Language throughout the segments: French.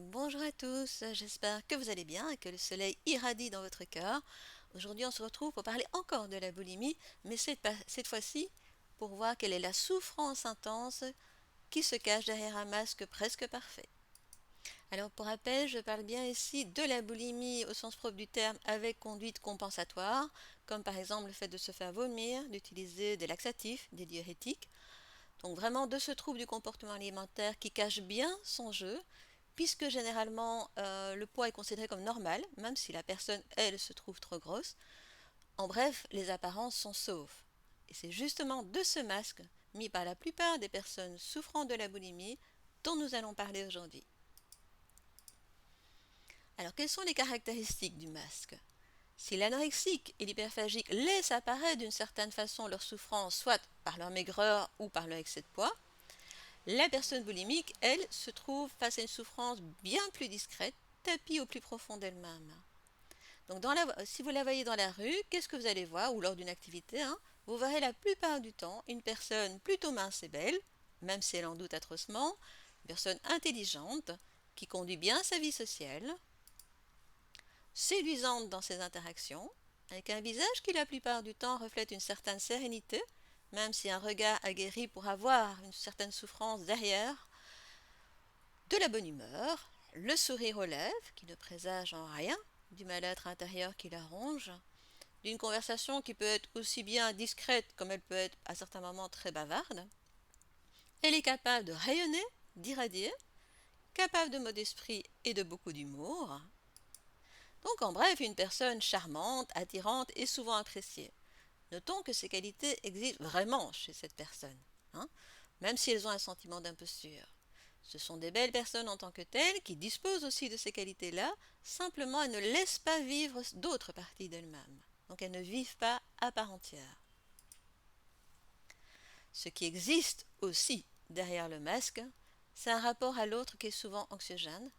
Bonjour à tous, j'espère que vous allez bien et que le soleil irradie dans votre cœur. Aujourd'hui, on se retrouve pour parler encore de la boulimie, mais cette fois-ci pour voir quelle est la souffrance intense qui se cache derrière un masque presque parfait. Alors, pour rappel, je parle bien ici de la boulimie au sens propre du terme avec conduite compensatoire, comme par exemple le fait de se faire vomir, d'utiliser des laxatifs, des diurétiques. Donc vraiment de ce trouble du comportement alimentaire qui cache bien son jeu, puisque généralement le poids est considéré comme normal, même si la personne, elle, se trouve trop grosse. En bref, les apparences sont sauves. Et c'est justement de ce masque, mis par la plupart des personnes souffrant de la boulimie, dont nous allons parler aujourd'hui. Alors, quelles sont les caractéristiques du masque? Si l'anorexique et l'hyperphagique laissent apparaître d'une certaine façon leur souffrance, soit par leur maigreur ou par leur excès de poids, la personne boulimique, elle, se trouve face à une souffrance bien plus discrète, tapie au plus profond d'elle-même. Donc si vous la voyez dans la rue, qu'est-ce que vous allez voir, ou lors d'une activité, vous verrez la plupart du temps une personne plutôt mince et belle, même si elle en doute atrocement, une personne intelligente, qui conduit bien sa vie sociale, séduisante dans ses interactions, avec un visage qui la plupart du temps reflète une certaine sérénité, même si un regard aguerri pourra avoir une certaine souffrance derrière, de la bonne humeur, le sourire aux lèvres, qui ne présage en rien du mal-être intérieur qui la ronge, d'une conversation qui peut être aussi bien discrète comme elle peut être à certains moments très bavarde. Elle est capable de rayonner, d'irradier, capable de mot d'esprit et de beaucoup d'humour. Donc en bref, une personne charmante, attirante et souvent appréciée. Notons que ces qualités existent vraiment chez cette personne, même si elles ont un sentiment d'imposture. Ce sont des belles personnes en tant que telles qui disposent aussi de ces qualités-là, simplement elles ne laissent pas vivre d'autres parties d'elles-mêmes. Donc elles ne vivent pas à part entière. Ce qui existe aussi derrière le masque, c'est un rapport à l'autre qui est souvent anxiogène,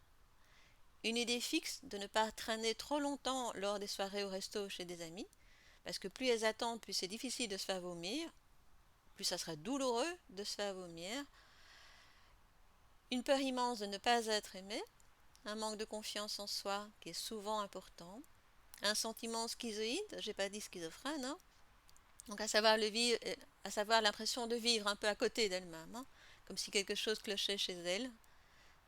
une idée fixe de ne pas traîner trop longtemps lors des soirées au resto chez des amis, parce que plus elles attendent, plus c'est difficile de se faire vomir, plus ça sera douloureux de se faire vomir, une peur immense de ne pas être aimé, un manque de confiance en soi qui est souvent important, un sentiment schizoïde, j'ai pas dit schizophrène, donc à savoir l'impression de vivre un peu à côté d'elle-même, comme si quelque chose clochait chez elle,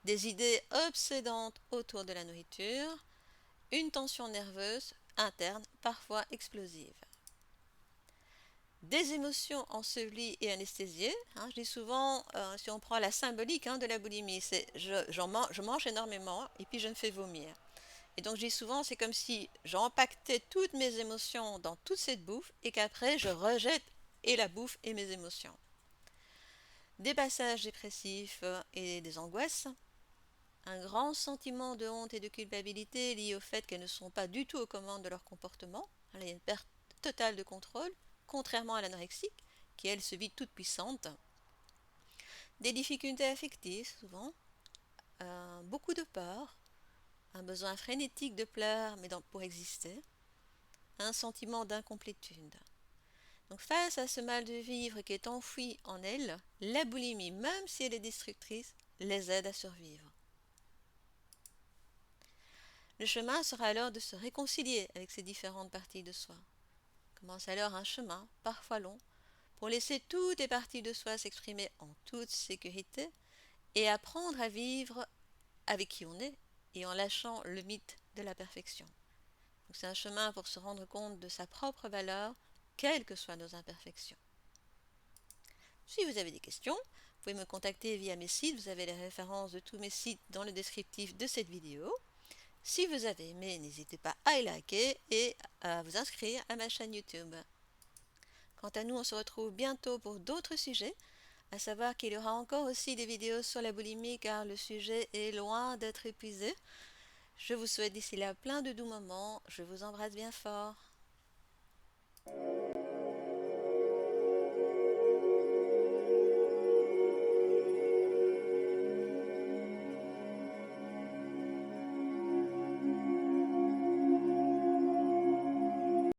des idées obsédantes autour de la nourriture, une tension nerveuse interne parfois explosive. Des émotions ensevelies et anesthésiées. Je dis souvent, si on prend la symbolique de la boulimie, c'est je mange énormément et puis je me fais vomir. Et donc je dis souvent, c'est comme si j'empaquetais toutes mes émotions dans toute cette bouffe et qu'après je rejette et la bouffe et mes émotions. Des passages dépressifs et des angoisses. Un grand sentiment de honte et de culpabilité lié au fait qu'elles ne sont pas du tout aux commandes de leur comportement. Il y a une perte totale de contrôle, contrairement à l'anorexique, qui elle se vit toute puissante. Des difficultés affectives, souvent. Beaucoup de peur. Un besoin frénétique de plaire, mais pour exister. Un sentiment d'incomplétude. Donc face à ce mal de vivre qui est enfoui en elle, la boulimie, même si elle est destructrice, les aide à survivre. Le chemin sera alors de se réconcilier avec ces différentes parties de soi. Commence alors un chemin, parfois long, pour laisser toutes les parties de soi s'exprimer en toute sécurité et apprendre à vivre avec qui on est et en lâchant le mythe de la perfection. Donc c'est un chemin pour se rendre compte de sa propre valeur, quelles que soient nos imperfections. Si vous avez des questions, vous pouvez me contacter via mes sites, vous avez les références de tous mes sites dans le descriptif de cette vidéo. Si vous avez aimé, n'hésitez pas à liker et à vous inscrire à ma chaîne YouTube. Quant à nous, on se retrouve bientôt pour d'autres sujets, à savoir qu'il y aura encore aussi des vidéos sur la boulimie car le sujet est loin d'être épuisé. Je vous souhaite d'ici là plein de doux moments, je vous embrasse bien fort.